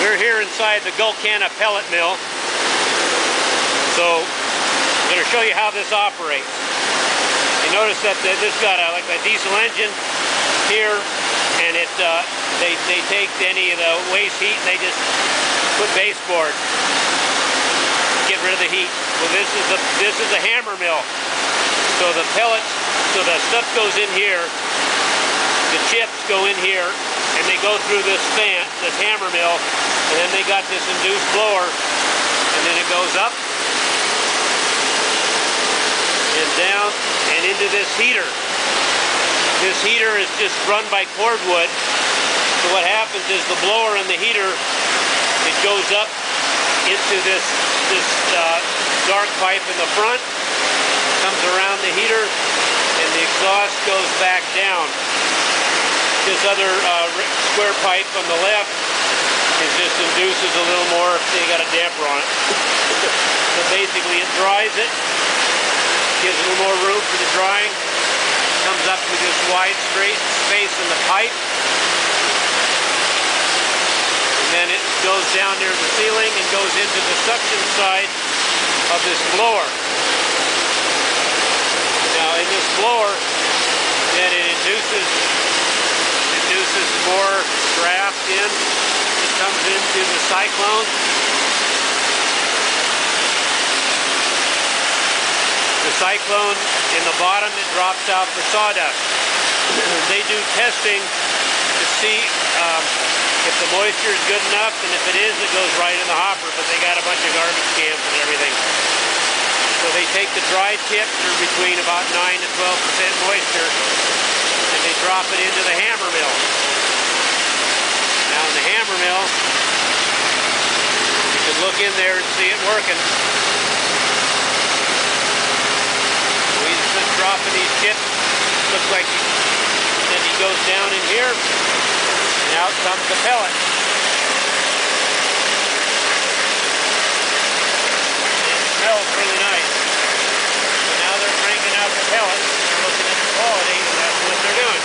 We're here inside the Gulkana pellet mill. So I'm going to show you how this operates. You notice that this got like a diesel engine here, and they take any of the waste heat and they just put baseboard to get rid of the heat. Well, this is a hammer mill. So the pellets, so the stuff goes in here, the chips go in here, and they go through this fan, this hammer mill, and then they got this induced blower, and then it goes up and down and into this heater. This heater is just run by cordwood. So what happens is the blower and the heater, it goes up into this dark pipe in the front, comes around the heater, and the exhaust goes back down. This other square pipe on the left just induces a little more if they got a damper on it. So basically it dries it, gives a little more room for the drying, comes up with this wide straight space in the pipe, and then it goes down near the ceiling and goes into the suction side of this blower. Now in this blower, then it induces more draft in. It comes into the cyclone. The cyclone in the bottom, it drops out the sawdust. They do testing to see if the moisture is good enough, and if it is, it goes right in the hopper, but they got a bunch of garbage cans and everything. So they take the dry tips, they're between about 9 to 12% moisture, and they drop it into the hammer mill. Now in the hammer mill, you can look in there and see it working. He's just dropping these chips. Looks like then he goes down in here, and out comes the pellet. It smells really nice. So now they're cranking out the pellets. They're looking at the quality, and that's what they're doing.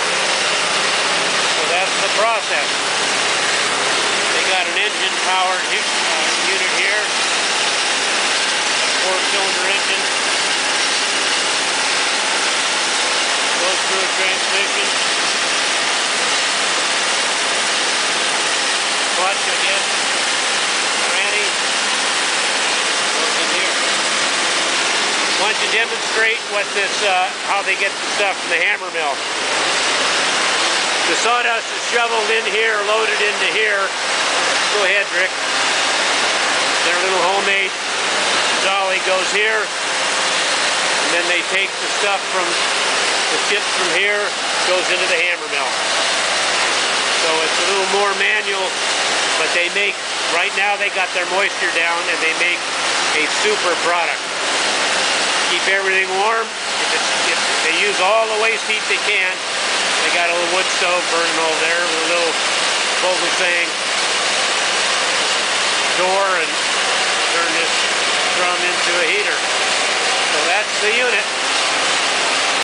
So that's the process. They got an engine-powered unit here, a 4-cylinder engine. Goes through a transmission. Clutch, I guess. Tranny. Goes in here. Why don't you demonstrate what this, how they get the stuff from the hammer mill. The sawdust is shoveled in here, loaded into here. Go ahead, Rick. Their little homemade dolly goes here, and then they take the stuff from the chips from here, goes into the hammer mill. So it's a little more manual, but they make, right now they got their moisture down and they make a super product. Keep everything warm. If they use all the waste heat they can, they got a little wood stove burning over there with a little thing. Door and turn this drum into a heater. So that's the unit.